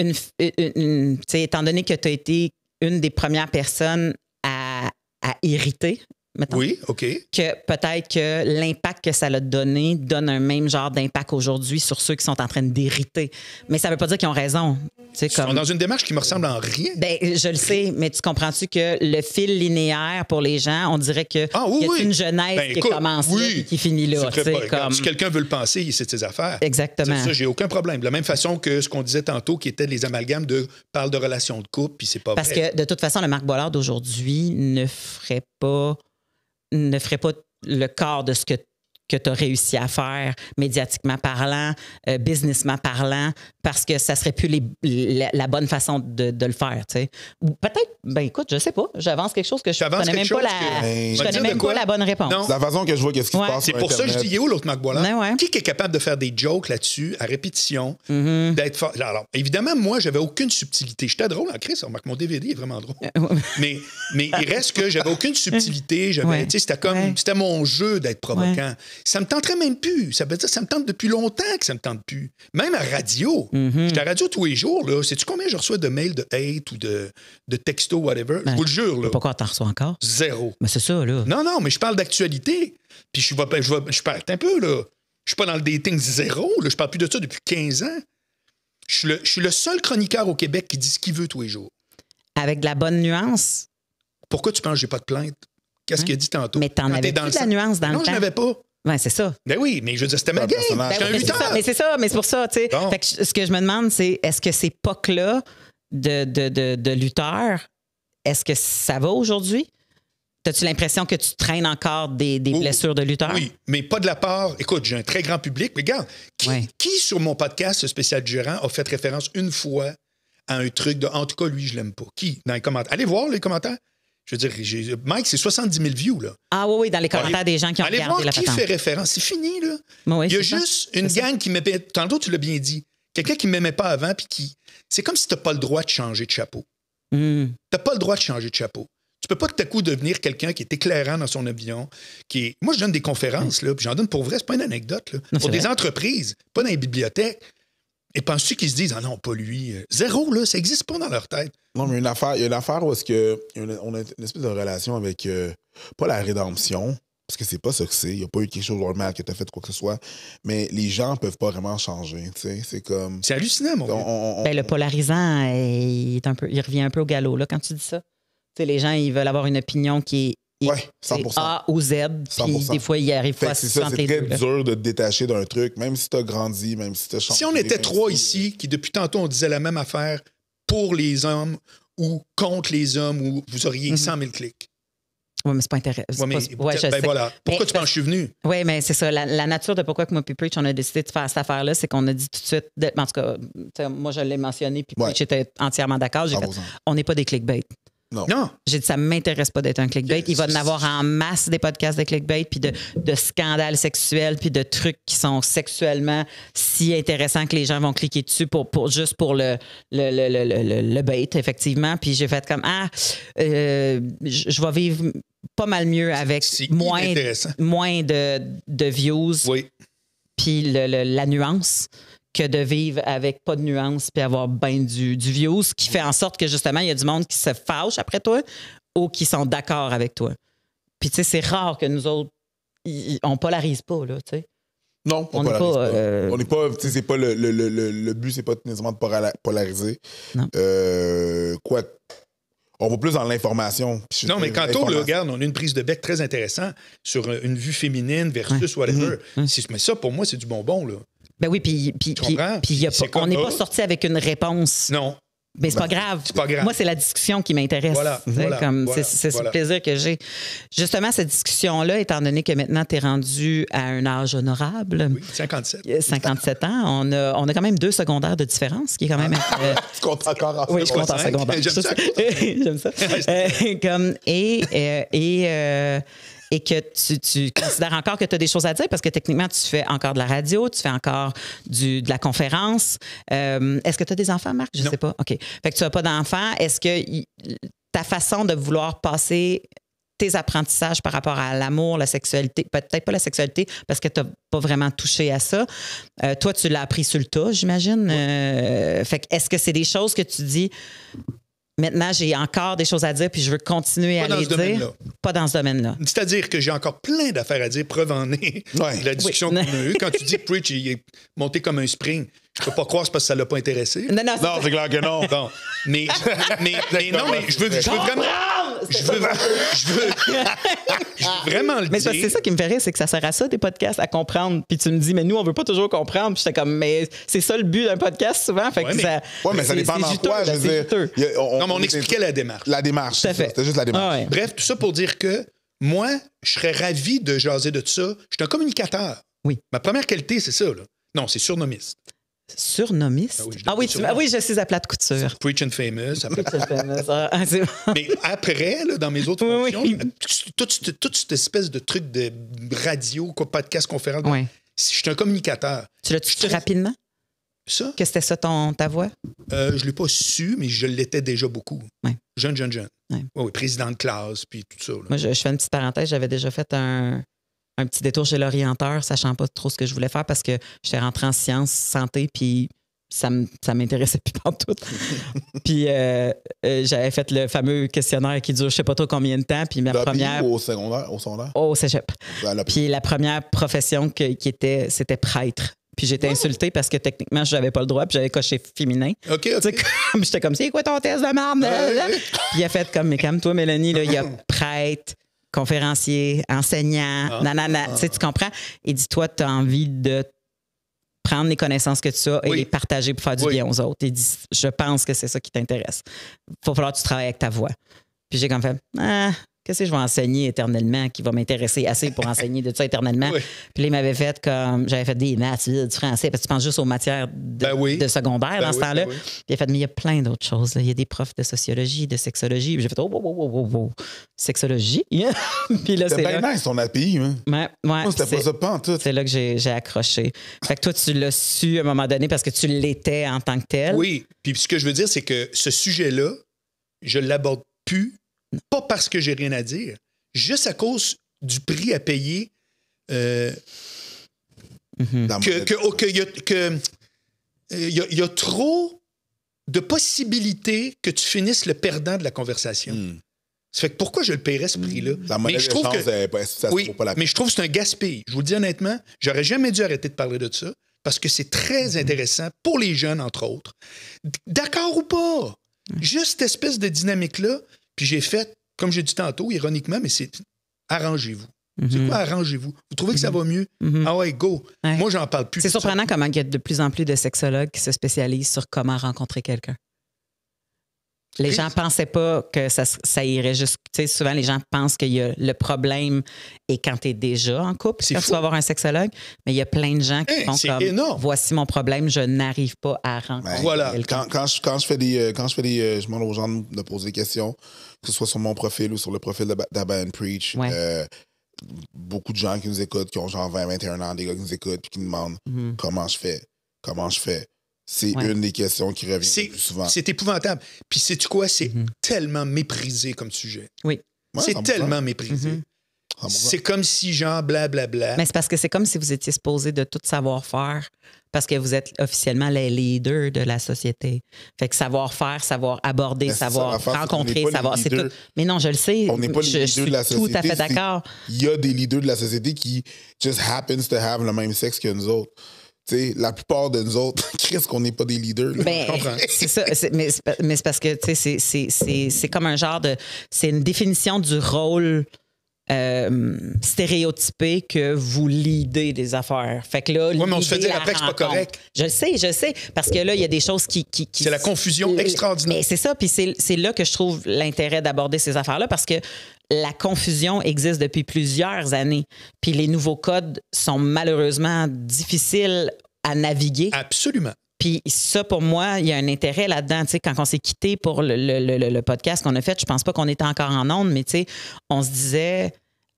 étant donné que tu as été une des premières personnes à irriter, mettons, oui, OK. Que peut-être que l'impact que ça a donné donne un même genre d'impact aujourd'hui sur ceux qui sont en train d'irriter. Mais ça ne veut pas dire qu'ils ont raison. Ils sont dans une démarche qui me ressemble en rien. Ben, je le sais, mais tu comprends-tu que le fil linéaire pour les gens, on dirait qu'il y a une genèse qui commence là et qui finit là. Si quelqu'un veut le penser, c'est de ses affaires. Exactement. Ça, j'ai aucun problème. De la même façon que ce qu'on disait tantôt, qui était les amalgames parle de relations de couple, puis c'est pas Parce vrai. Que de toute façon, le Marc Boilard d'aujourd'hui ne ferait pas le corps de ce que tu as réussi à faire, médiatiquement parlant, businessment parlant, parce que ça serait plus la bonne façon de le faire, tu sais. Ou peut-être, ben écoute, je sais pas, j'avance quelque chose que je connais même pas la bonne réponse. C'est la façon que je vois qu'est-ce qui se passe. C'est pour ça que je dis, il est où l'autre Marc Boilard? Qui est capable de faire des jokes là-dessus, à répétition, d'être fort? Alors, évidemment, moi, j'avais aucune subtilité. J'étais drôle en Chris, remarque, mon DVD est vraiment drôle. mais il reste que j'avais aucune subtilité. C'était mon jeu d'être provoquant. Ça me tenterait même plus. Ça veut dire que ça me tente depuis longtemps que ça me tente plus. Même à radio. J'étais à radio tous les jours. Là. Sais-tu combien je reçois de mails de hate ou de textos, whatever? Je vous le jure. Là. Pourquoi t'en reçois encore? 0. Mais c'est ça, là. Non, mais je parle d'actualité. Puis je parle un peu, là. Je suis pas dans le dating 0. Là. Je parle plus de ça depuis 15 ans. Je suis le seul chroniqueur au Québec qui dit ce qu'il veut tous les jours. Avec de la bonne nuance. Pourquoi tu penses que j'ai pas de plainte? Qu'est-ce qu'il a dit tantôt? Mais t'en avais plus de la nuance dans le temps. Non, je n'avais pas. Oui, c'est ça. Ben oui, mais je veux dire, c'était ma game. Mais c'est ça, mais c'est pour ça, tu sais. Bon. Fait que ce que je me demande, c'est est-ce que ces POC-là de lutteurs, est-ce que ça va aujourd'hui? As-tu l'impression que tu traînes encore des blessures de lutteurs? Oui, mais pas de la part... Écoute, j'ai un très grand public, mais regarde, qui sur mon podcast, ce spécial du gérant, a fait référence une fois à un truc de « En tout cas, lui, je l'aime pas ». Qui? Dans les commentaires. Allez voir les commentaires. Je veux dire, Mike, c'est 70 000 views, là. Ah oui, dans les commentaires des gens qui ont regardé la patente. Allez voir qui fait référence. C'est fini, là. Oui, il y a juste une gang qui m'aimait... Tantôt, tu l'as bien dit. Quelqu'un qui ne m'aimait pas avant, puis qui... C'est comme si tu n'as pas le droit de changer de chapeau. Tu n'as pas le droit de changer de chapeau. Tu peux pas tout à coup devenir quelqu'un qui est éclairant dans son opinion, qui est... Moi, je donne des conférences, là, puis j'en donne pour vrai, c'est pas une anecdote, là. Non, pour des entreprises, pas dans les bibliothèques. Et penses-tu qu'ils se disent « Ah non, pas lui. » Zéro, là, ça n'existe pas dans leur tête. Non, mais il y a une affaire où est-ce que on a une espèce de relation avec, pas la rédemption, parce que c'est pas ça que c'est. Il n'y a pas eu quelque chose de normal que tu as fait quoi que ce soit, mais les gens peuvent pas vraiment changer, tu sais. C'est comme... C'est hallucinant, mon gars. Ben, le polarisant, il revient un peu au galop, là, quand tu dis ça. Tu sais, les gens, ils veulent avoir une opinion qui est... Oui, 100%. A ou Z, puis des fois, ils arrivent pas à se sentir. C'est très dur de te détacher d'un truc, même si tu as grandi, même si tu as changé. Si on était trois ici, qui depuis tantôt, on disait la même affaire pour les hommes ou contre les hommes, ou vous auriez 100 000 clics. Oui, mais c'est pas intéressant. Voilà. Pourquoi tu penses que je suis venu? Oui, mais c'est ça. La nature de pourquoi que moi puis Preach, on a décidé de faire cette affaire-là, c'est qu'on a dit tout de suite... En tout cas, moi, je l'ai mentionné, puis Preach était entièrement d'accord. J'ai fait, on n'est pas des clickbait. Non. J'ai dit, ça ne m'intéresse pas d'être un clickbait. Il va en avoir en masse des podcasts de clickbait, puis de scandales sexuels, puis de trucs qui sont sexuellement si intéressants que les gens vont cliquer dessus juste pour le bait, effectivement. Puis j'ai fait comme, je vais vivre pas mal mieux avec moins de views. Oui. Puis la nuance, que de vivre avec pas de nuance puis avoir bien du views, qui fait en sorte que, justement, il y a du monde qui se fâche après toi ou qui sont d'accord avec toi. Puis, tu sais, c'est rare que nous autres, on polarise pas, là, tu sais. Non, on polarise pas. On n'est pas, tu sais, c'est pas le but, c'est pas nécessairement de polariser. Non. On va plus dans l'information. Non, mais quand on regarde, on a une prise de bec très intéressante sur une vue féminine versus whatever. Mais ça, pour moi, c'est du bonbon, là. Ben oui, puis on n'est pas sorti avec une réponse. Non. Mais c'est pas grave. C'est pas grave. Moi, c'est la discussion qui m'intéresse. C'est le plaisir que j'ai. Justement, cette discussion-là, étant donné que maintenant, tu es rendu à un âge honorable. Oui, 57. 57 ans. On a quand même 2 secondaires de différence, qui est quand même... Tu comptes encore en secondaire? Oui, je compte en secondaire. J'aime ça. Et que tu considères encore que tu as des choses à dire parce que techniquement, tu fais encore de la radio, tu fais encore de la conférence. Est-ce que tu as des enfants, Marc? Je ne sais pas. OK. Fait que tu n'as pas d'enfants. Est-ce que ta façon de vouloir passer tes apprentissages par rapport à l'amour, la sexualité, peut-être pas la sexualité parce que tu n'as pas vraiment touché à ça, toi, tu l'as appris sur le tas, j'imagine. Fait que est-ce que c'est des choses que tu dis... Maintenant, j'ai encore des choses à dire, puis je veux continuer à les dire. Pas dans ce domaine-là. C'est-à-dire que j'ai encore plein d'affaires à dire, preuve en est de la discussion qu'on a eue. Quand tu dis que Preach il est monté comme un spring, je peux pas croire que c'est parce que ça l'a pas intéressé. Non, c'est clair que non. Bon. Mais je veux vraiment... Je veux vraiment le dire. Mais c'est ça qui me fait rire, c'est que ça sert à ça, des podcasts, à comprendre. Puis tu me dis, mais nous, on veut pas toujours comprendre. Puis j'étais comme, mais c'est ça le but d'un podcast, souvent. Fait que mais ça dépend dans quoi, je veux dire. Non, mais on expliquait la démarche. La démarche, c'était juste la démarche. Bref, tout ça pour dire que moi, je serais ravi de jaser de tout ça. Je suis un communicateur. Oui. Ma première qualité, c'est ça, là. Non, c'est surnommiste. Surnomiste? Oui, je suis à plate couture. Preach and famous. C'est bon. Mais après, là, dans mes autres fonctions, toute cette espèce de truc de radio, podcast, conférence, je suis un communicateur. Tu l'as-tu su rapidement? Ça? Que c'était ça ta voix? Je ne l'ai pas su, mais je l'étais déjà beaucoup. Ouais. Jeune. Ouais. Oui, président de classe, puis tout ça. Là. Moi, je fais une petite parenthèse. J'avais déjà fait un petit détour chez l'orienteur, sachant pas trop ce que je voulais faire parce que j'étais rentrée en sciences, santé, puis ça m'intéressait plus pantoute. Puis j'avais fait le fameux questionnaire qui dure je sais pas trop combien de temps. Puis ma première... au secondaire? Au cégep. Puis la première profession c'était prêtre. Puis j'étais insultée parce que techniquement, je n'avais pas le droit, puis j'avais coché féminin. OK. J'étais comme, c'est quoi ton test de marde? Puis il a fait comme, mais calme-toi, Mélanie, là, il y a prêtre, conférencier, enseignant, tu comprends? Et dis-toi, tu as envie de prendre les connaissances que tu as et les partager pour faire du bien aux autres. Et dis, je pense que c'est ça qui t'intéresse. Il va falloir que tu travailles avec ta voix. Puis j'ai comme fait, qu'est-ce que je vais enseigner éternellement qui va m'intéresser assez pour enseigner de ça éternellement? Puis là, il m'avait fait comme, j'avais fait des maths, du français, parce que tu penses juste aux matières de secondaire dans ce temps-là. Puis il a fait, mais il y a plein d'autres choses. Là. Il y a des profs de sociologie, de sexologie. Puis j'ai fait, sexologie? Puis là, c'est bien nice ton API. Moi, c'était pas ça pas en tout. C'est là que j'ai accroché. Fait que toi, tu l'as su à un moment donné parce que tu l'étais en tant que tel. Oui. Puis ce que je veux dire, c'est que ce sujet-là, je l'aborde plus. Pas parce que j'ai rien à dire, juste à cause du prix à payer il y a trop de possibilités que tu finisses le perdant de la conversation. Ça fait que pourquoi je le paierais ce prix-là? Mais je trouve mais je trouve que c'est un gaspillage. Je vous le dis honnêtement, j'aurais jamais dû arrêter de parler de ça parce que c'est très intéressant pour les jeunes, entre autres. D'accord ou pas? Juste cette espèce de dynamique-là. Puis j'ai fait, comme j'ai dit tantôt, ironiquement, mais c'est arrangez-vous. C'est quoi arrangez-vous? Vous trouvez que ça va mieux? Ah ouais, go. Ouais. Moi, j'en parle plus. C'est surprenant comment il y a de plus en plus de sexologues qui se spécialisent sur comment rencontrer quelqu'un. Les gens pensaient pas que ça irait juste... Tu sais, souvent, les gens pensent que le problème est quand tu es déjà en couple, quand tu vas avoir un sexologue. Mais il y a plein de gens qui font comme... Énorme. Voici mon problème, je n'arrive pas à rencontrer quelqu'un. Quand je fais des... je demande aux gens de poser des questions, que ce soit sur mon profil ou sur le profil d'Abba and Preach, beaucoup de gens qui nous écoutent, qui ont genre 20, 21 ans, des gars qui nous écoutent, puis qui nous demandent comment je fais. C'est une des questions qui revient le plus souvent. C'est épouvantable. Puis sais-tu quoi? C'est tellement méprisé comme sujet. Oui. C'est tellement méprisé. C'est comme si genre blablabla. Mais c'est parce que c'est comme si vous étiez supposé de tout savoir faire parce que vous êtes officiellement les leaders de la société. Fait que savoir faire, savoir aborder, savoir rencontrer, savoir... C'est tout. Mais non, je le sais. On n'est pas les leaders de la société. Tout à fait d'accord. Il y a des leaders de la société qui just happens to have le même sexe que nous autres. T'sais, la plupart de nous autres, qu'est-ce qu'on n'est pas des leaders? Ben, c'est ça. Mais c'est parce que c'est comme un genre de... C'est une définition du rôle stéréotypé que vous leadez des affaires. Fait que là, oui, mais on se fait dire après que c'est pas correct. Je sais. Parce que là, il y a des choses qui c'est la confusion extraordinaire. Mais c'est ça. Puis c'est là que je trouve l'intérêt d'aborder ces affaires-là parce que la confusion existe depuis plusieurs années. Puis les nouveaux codes sont malheureusement difficiles à naviguer. Absolument. Puis ça, pour moi, il y a un intérêt là-dedans. Tu sais, quand on s'est quitté pour le podcast qu'on a fait, je pense pas qu'on était encore en ondes, mais tu sais, on se disait...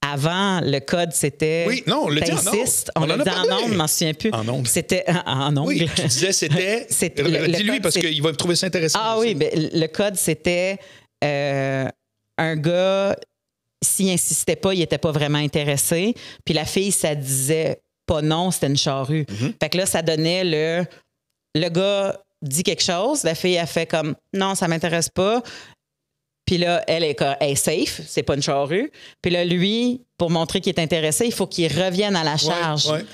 Avant, le code, c'était... Oui, non, on l'a dit en ondes. On l'a dit en ondes, je m'en souviens plus. En ondes. C'était en ondes. Oui, tu disais c'était... Dis-lui parce qu'il va trouver ça intéressant. Ah oui, ben, le code, c'était un gars, s'il insistait pas, il était pas vraiment intéressé. Puis la fille, ça disait pas non, c'était une charrue. Fait que là, ça donnait le gars dit quelque chose, la fille a fait comme non, ça m'intéresse pas. Puis là, elle est safe, c'est pas une charrue. Puis là, lui, pour montrer qu'il est intéressé, il faut qu'il revienne à la charge. Ouais.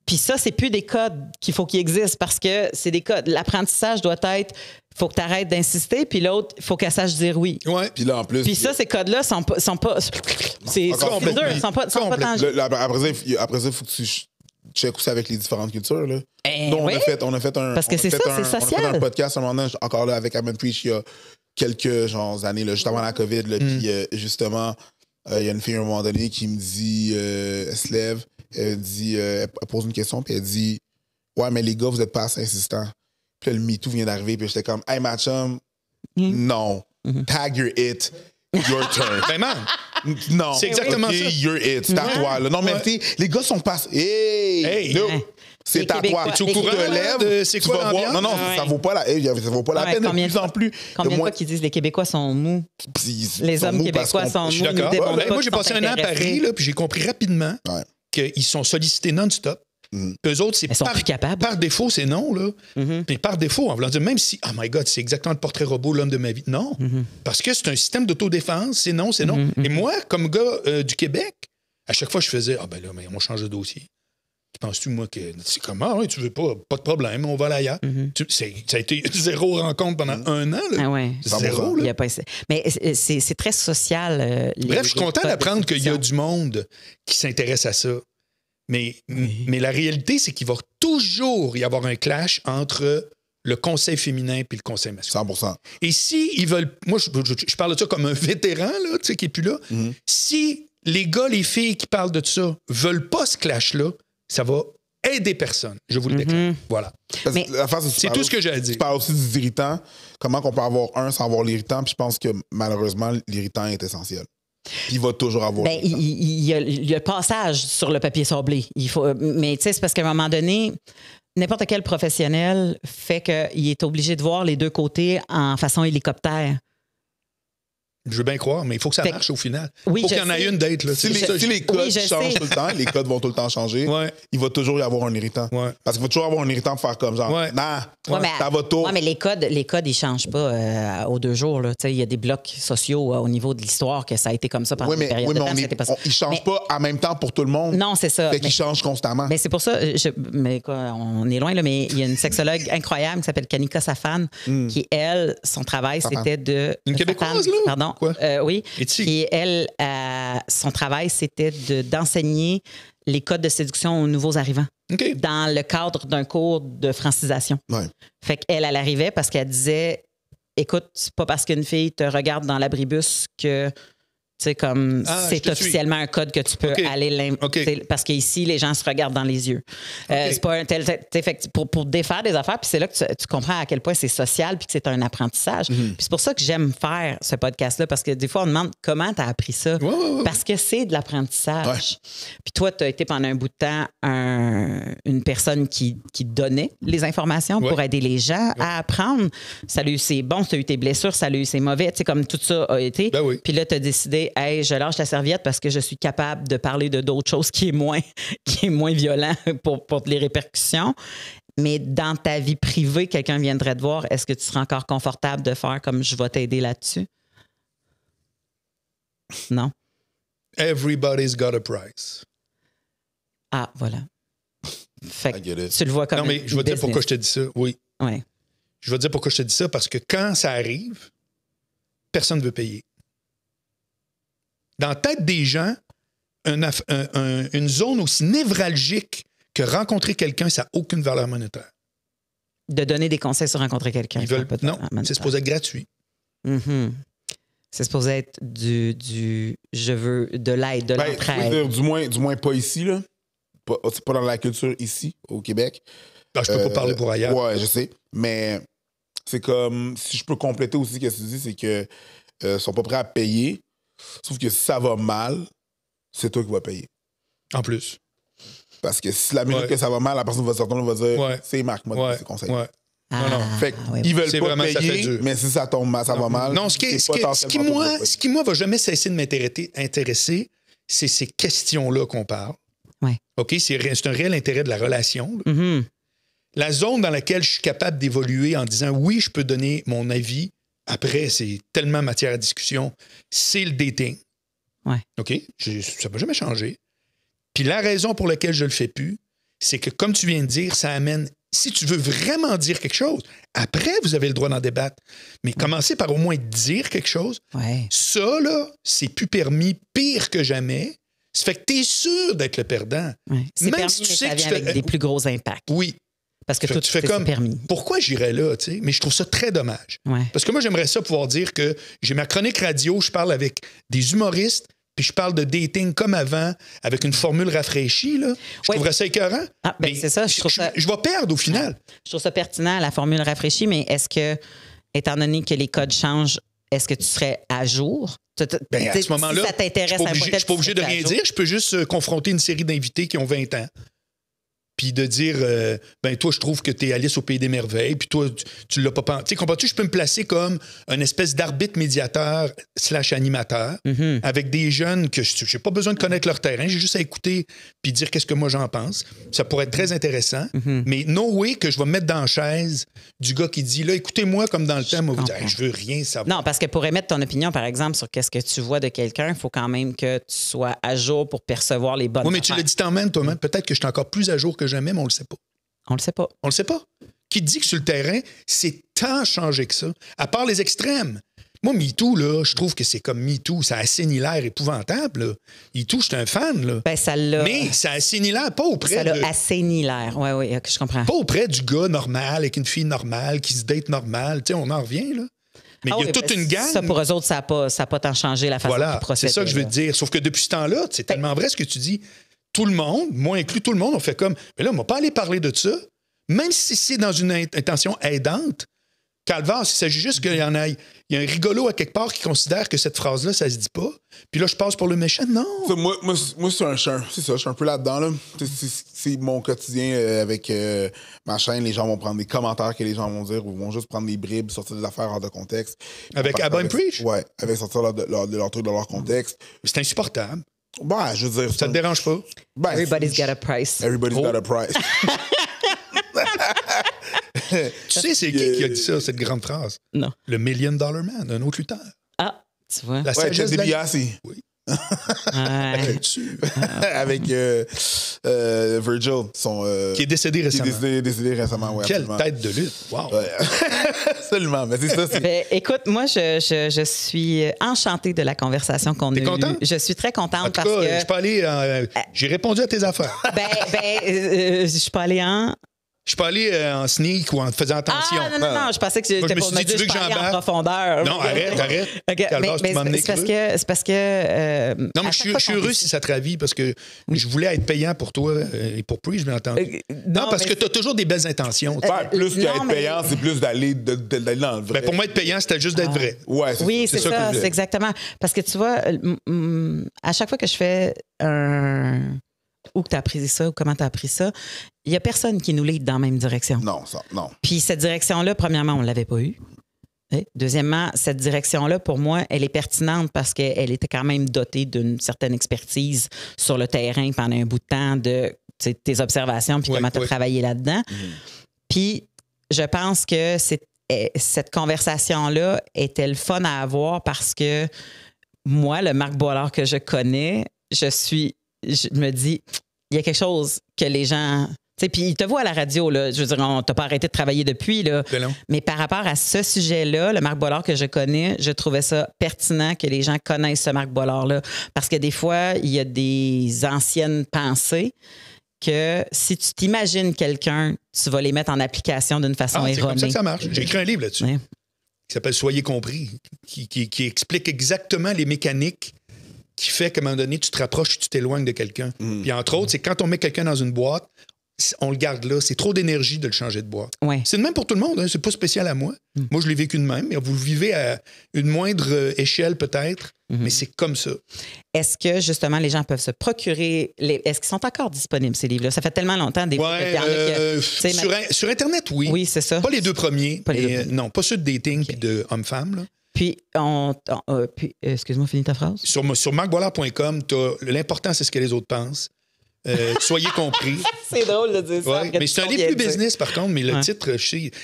Puis ça, c'est plus des codes qu'il faut qu'ils existent parce que c'est des codes. L'apprentissage doit être, il faut que tu arrêtes d'insister, puis l'autre, il faut qu'elle sache dire oui. Ouais. Puis là, en plus... Puis ça, ces codes-là sont pas c'est dur, sont pas tangibles. Après ça, il faut que tu check aussi avec les différentes cultures. Là. Nous, on a fait un... Parce que c'est ça, c'est social. On a fait un podcast un moment donné, encore là, avec Abba and Preach, il y a quelques années, là, juste avant la COVID. Là, puis justement, il y a une fille à un moment donné qui me dit, elle se lève, elle pose une question, puis elle dit « Ouais, mais les gars, vous n'êtes pas assez insistants. » Puis là, le MeToo vient d'arriver, puis j'étais comme « Hey, ma chum, non. Tag your it. Your turn. » Vraiment? Non. C'est exactement ça. Your it. C'est à toi. Là. Non, mais les gars sont pas... Hey! No. C'est à toi. Tu es au courant de c'est quoi l'ambiance? Non, ça vaut pas la peine de plus en plus. Combien de fois qu'ils disent les Québécois sont mous? Les hommes québécois sont mous. Je suis d'accord. Moi, j'ai passé un an à Paris, là, puis j'ai compris rapidement qu'ils sont sollicités non-stop. Eux autres, c'est par défaut, c'est non. Là. Puis par défaut, en voulant dire, même si, oh my God, c'est exactement le portrait robot, l'homme de ma vie. Non. Parce que c'est un système d'autodéfense, c'est non, c'est non. Et moi, comme gars du Québec, à chaque fois, je faisais, ben là, mais on change de dossier. Penses-tu, moi, que c'est comment? Oui, tu veux pas de problème, on va là ailleurs. Ça a été 0 rencontre pendant un an. Là. Ah ouais. 0. Là. Mais c'est très social. Bref, je suis content d'apprendre qu'il y a du monde qui s'intéresse à ça. Mais la réalité, c'est qu'il va toujours y avoir un clash entre le conseil féminin et le conseil masculin. 100%. Et si ils veulent... Moi, je parle de ça comme un vétéran là, qui n'est plus là. Si les gars, les filles qui parlent de ça veulent pas ce clash-là, ça va aider personne, je vous le déclare. Voilà. Mais c'est tout ce que j'ai à dire. Tu parles aussi des irritants. Comment qu'on peut avoir un sans avoir l'irritant? Puis je pense que malheureusement, l'irritant est essentiel. Puis il va toujours avoir l'irritant. Il y a le passage sur le papier sablé. Mais tu sais, c'est parce qu'à un moment donné, n'importe quel professionnel fait qu'il est obligé de voir les deux côtés en façon hélicoptère. Je veux bien croire, mais il faut que ça marche au final. Oui, il faut qu'il y en ait une date. Là. Si les codes changent tout le temps, les codes vont tout le temps changer, il va toujours y avoir un irritant. Parce qu'il va toujours avoir un irritant pour faire comme genre, ça va tôt. Oui, mais les codes, ils ne changent pas aux 2 jours. Il y a des blocs sociaux au niveau de l'histoire que ça a été comme ça pendant une période de temps. Ils ne changent pas en même temps pour tout le monde. Non, c'est ça. Fait qu'ils changent constamment. Mais c'est pour ça, on est loin, là, mais il y a une sexologue incroyable qui s'appelle Kanika Safan, qui, elle, son travail, c'était de... Une Québécoise, là? Pardon. Oui. Et elle, son travail, c'était d'enseigner les codes de séduction aux nouveaux arrivants dans le cadre d'un cours de francisation. Fait qu'elle arrivait parce qu'elle disait écoute, c'est pas parce qu'une fille te regarde dans l'abribus que... C'est comme c'est officiellement un code que tu peux aller parce qu'ici les gens se regardent dans les yeux. C'est pas pour défaire des affaires, puis c'est là que tu comprends à quel point c'est social puis que c'est un apprentissage. Puis c'est pour ça que j'aime faire ce podcast là, parce que des fois on demande comment tu as appris ça, parce que c'est de l'apprentissage. Puis toi tu as été pendant un bout de temps une personne qui donnait les informations pour aider les gens à apprendre. Ça a eu ses bons, ça a eu tes blessures, ça a eu ses mauvais, tu sais comme tout ça a été. Puis là tu as décidé hey, je lâche la serviette parce que je suis capable de parler de d'autres choses qui est moins violent pour les répercussions. Mais dans ta vie privée, quelqu'un viendrait te voir, est-ce que tu serais encore confortable de faire comme je vais t'aider là-dessus? Non? Everybody's got a price. Ah, voilà. Fait que tu le vois comme non, mais je vais te dire pourquoi je te dis ça. Oui. Ouais. Je vais te dire pourquoi je te dis ça, parce que quand ça arrive, personne ne veut payer. Dans la tête des gens, une zone aussi névralgique que rencontrer quelqu'un, ça n'a aucune valeur monétaire. De donner des conseils sur rencontrer quelqu'un. Non, c'est supposé être gratuit. Mm-hmm. C'est supposé être du je veux de l'aide, de l'entraide. Du moins pas ici, là. C'est pas dans la culture ici, au Québec. Ah, je peux pas parler pour ailleurs. Ouais, je sais. Mais c'est comme, si je peux compléter aussi ce que tu dis, c'est que sont pas prêts à payer. Sauf que si ça va mal, c'est toi qui vas payer. En plus. Parce que si la minute que ça va mal, la personne va sortir et va dire c'est Marc, moi, c'est conseil. Ouais. Non. Fait qu'ils veulent pas payer, mais si ça tombe mal, ça va mal. Non, ce qui, moi, va jamais cesser de m'intéresser, c'est ces questions-là qu'on parle. Ouais. OK? C'est un réel intérêt de la relation. Mm-hmm. La zone dans laquelle je suis capable d'évoluer en disant oui, je peux donner mon avis. Après, c'est tellement matière à discussion. C'est le dating. Ouais. OK? Ça ne va jamais changer. Puis la raison pour laquelle je ne le fais plus, c'est que, comme tu viens de dire, ça amène... Si tu veux vraiment dire quelque chose, après, vous avez le droit d'en débattre. Mais commencez par au moins dire quelque chose. Ouais. Ça, là, c'est plus permis, pire que jamais. Ça fait que tu es sûr d'être le perdant. Ouais. C'est même permis, si tu mais sais ça que vient avec des plus gros impacts. Oui. Parce que tout tu fais c'est comme, permis. Pourquoi j'irais là, tu sais? Mais je trouve ça très dommage. Ouais. Parce que moi, j'aimerais ça pouvoir dire que j'ai ma chronique radio, je parle avec des humoristes, puis je parle de dating comme avant, avec une formule rafraîchie, là. Je trouverais ça écœurant. Ah, ben c'est ça. Je vais perdre au final. Je trouve ça pertinent, la formule rafraîchie, mais est-ce que, étant donné que les codes changent, est-ce que tu serais à jour? Ben, à ce moment-là, si ça t'intéresse, je ne suis pas obligé de rien dire. Je peux juste confronter une série d'invités qui ont 20 ans. Puis de dire, ben toi, je trouve que t'es Alice au Pays des Merveilles, puis toi, tu l'as pas pensé. Tu sais, comprends-tu, je peux me placer comme une espèce d'arbitre médiateur / animateur avec des jeunes que je n'ai pas besoin de connaître leur terrain, j'ai juste à écouter puis dire qu'est-ce que moi j'en pense. Ça pourrait être très intéressant, mais no way que je vais me mettre dans la chaise du gars qui dit, là, écoutez-moi comme dans le temps, moi, vous dire, je veux rien savoir. Non, parce que pour émettre ton opinion, par exemple, sur qu'est-ce que tu vois de quelqu'un, il faut quand même que tu sois à jour pour percevoir les bonnes Oui, mais tu l'as dit toi-même, peut-être que je suis encore plus à jour que jamais, mais on le sait pas. On le sait pas. On le sait pas. Qui dit que sur le terrain, c'est tant changé que ça, à part les extrêmes. Moi, MeToo, là, je trouve que c'est comme MeToo. Ça assainit l'air épouvantable. Là. MeToo, je suis un fan. Là. Ben, ça l'a... Mais ça assainit l'air, pas auprès ça l'a assaini l'air. Oui, je comprends. Pas auprès du gars normal, avec une fille normale, qui se date normal. Tu sais, on en revient, là. Mais il y a toute une gang. Ça, pour eux autres, ça n'a pas tant changé la façon de procéder. C'est ça que je veux te dire. Sauf que depuis ce temps-là, c'est tellement vrai ce que tu dis. Tout le monde, moi inclus tout le monde, on fait comme, mais là, on ne va pas aller parler de ça, même si c'est dans une intention aidante. Calvaire, il s'agit juste qu'il y en a, il y a un rigolo à quelque part qui considère que cette phrase-là, ça se dit pas. Puis là, je passe pour le méchant. Non. Moi c'est ça, je suis un peu là-dedans. Là. C'est mon quotidien avec ma chaîne. Les gens vont prendre des commentaires que les gens vont dire ou vont juste prendre des bribes, sortir des affaires hors de contexte. Avec Abba and Preach? Oui, avec sortir leur truc de leur contexte. C'est insupportable. Ben, je veux dire... Ça te dérange pas? Ben, everybody's got a price. Everybody's got a price. Tu sais, c'est qui a dit ça, cette grande phrase? Non. Le $1 Million Man, un autre lutteur. Ah, tu vois. La Ted DiBiase. Oui. Avec Virgil, qui est décédé récemment. Qui est décédé récemment, oui. Quelle tête de lutte. Wow. Ouais. Absolument. Mais c'est ça. Ben, écoute, moi, je suis enchantée de la conversation qu'on a eue. T'es contente? Je suis très contente En tout parce cas, que... je peux aller... j'ai répondu à tes affaires. je suis pas allée en... Je suis pas allé en sneak ou en faisant attention. Ah, non, je pensais que c'était pour me dire que je parlais en profondeur. Non, arrête. Okay. Mais c'est parce que non, mais je suis heureux si ça te ravit, parce que je voulais être payant pour toi et pour Preach, bien entendu. Non, parce que tu as toujours des belles intentions. Plus qu'être payant, c'est plus d'aller dans le vrai. Pour moi, être payant, c'était juste d'être vrai. Ouais, oui, c'est ça, c'est exactement. Parce que tu vois, à chaque fois que je fais où que tu as appris ça ou comment tu as appris ça, il n'y a personne qui nous lead dans la même direction. Non. Puis cette direction-là, premièrement, on ne l'avait pas eue. Deuxièmement, cette direction-là, pour moi, elle est pertinente parce qu'elle était quand même dotée d'une certaine expertise sur le terrain pendant un bout de temps de tes observations puis comment tu as travaillé là-dedans. Puis je pense que cette conversation-là était le fun à avoir parce que moi, le Marc Boilard que je connais, je me dis, il y a quelque chose que les gens... Puis ils te voient à la radio, là, je veux dire, on t'a pas arrêté de travailler depuis, là. Mais par rapport à ce sujet-là, le Marc Boilard que je connais, je trouvais ça pertinent que les gens connaissent ce Marc Boilard-là. Parce que des fois, il y a des anciennes pensées que si tu t'imagines quelqu'un, tu vas les mettre en application d'une façon erronée. C'est comme ça que ça marche. J'ai écrit un livre là-dessus qui s'appelle « Soyez compris », qui explique exactement les mécaniques qui fait qu'à un moment donné, tu te rapproches, tu t'éloignes de quelqu'un. Puis entre autres, c'est quand on met quelqu'un dans une boîte, on le garde là. C'est trop d'énergie de le changer de boîte. Ouais. C'est de même pour tout le monde. Hein. C'est pas spécial à moi. Moi, je l'ai vécu de même. Mais vous le vivez à une moindre échelle peut-être, mais c'est comme ça. Est-ce que, justement, les gens peuvent se procurer... Est-ce qu'ils sont encore disponibles, ces livres-là? Ça fait tellement longtemps. Sur Internet, oui. Oui, c'est ça. Pas les deux premiers. Non, pas ceux de dating puis de homme-femme. Puis, excuse-moi, finis ta phrase. Sur marcboilard.com, l'important, c'est ce que les autres pensent. Soyez compris. C'est drôle de dire ça. Mais c'est un livre plus business, par contre, mais le titre,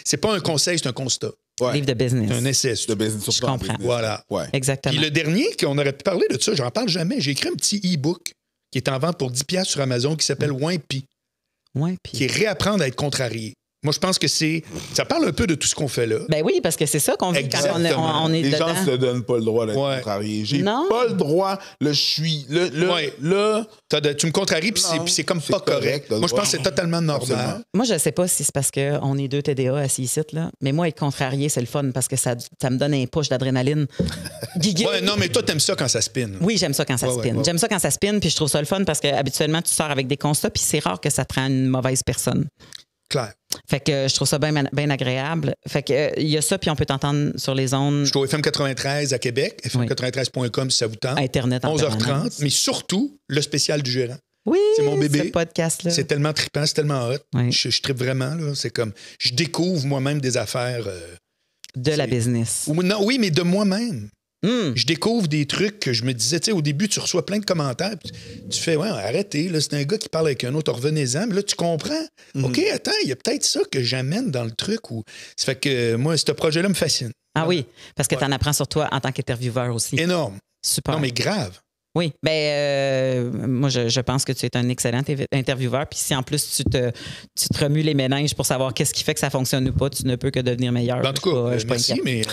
c'est pas un conseil, c'est un constat. Livre de business. Un essai. De business. Je comprends. Voilà. Ouais. Exactement. Puis le dernier, qu'on aurait pu parler de ça, j'en parle jamais. J'ai écrit un petit e-book qui est en vente pour 10$ sur Amazon qui s'appelle Wimpy. Qui est réapprendre à être contrarié. Moi, je pense que ça parle un peu de tout ce qu'on fait là. Ben oui, parce que c'est ça qu'on vit quand on est les dedans. gens ne se donnent pas le droit d'être contrarié. J'ai pas le droit, je suis. Tu me contraries, puis c'est comme pas correct. Moi, je pense que c'est totalement normal. Absolument. Moi, je sais pas si c'est parce qu'on est deux TDA assis ici, là, mais moi, être contrarié, c'est le fun parce que ça me donne un push d'adrénaline. Non, mais toi, t'aimes ça quand ça spinne. Oui, j'aime ça quand ça spinne. J'aime ça quand ça spinne, puis je trouve ça le fun parce que habituellement, tu sors avec des constats, puis c'est rare que ça te rend une mauvaise personne. Clair. Fait que je trouve ça bien agréable. Fait que il y a ça, puis on peut t'entendre sur les ondes. Je suis au FM 93 à Québec, fm93.com si ça vous tente. Internet en 11h30, mais surtout le spécial du gérant. Oui, c'est mon bébé. Ce podcast-là. C'est tellement trippant, c'est tellement hot. Oui. Je trippe vraiment, là. C'est comme, je découvre moi-même des affaires. De la business. Oui, mais de moi-même. Je découvre des trucs que je me disais, tu sais, au début, tu reçois plein de commentaires, puis tu fais, arrêtez, là, c'est un gars qui parle avec un autre, revenez-en, mais là, tu comprends. OK, attends, il y a peut-être ça que j'amène dans le truc. Ça fait que moi, ce projet-là me fascine. Ah oui, parce que tu en apprends sur toi en tant qu'intervieweur aussi. Énorme. Super. Non, mais grave. Oui, moi, je pense que tu es un excellent intervieweur. Puis si en plus, tu te remues les méninges pour savoir qu'est-ce qui fait que ça fonctionne ou pas, tu ne peux que devenir meilleur. En tout cas, merci, mais...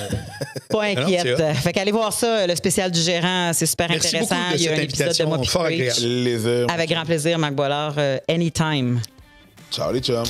Pas inquiète. Fait qu'allez voir ça, le spécial du gérant, c'est super intéressant. Il y a un épisode de moi fort agréable. Avec grand plaisir, Marc Boilard, anytime. Ciao les chums.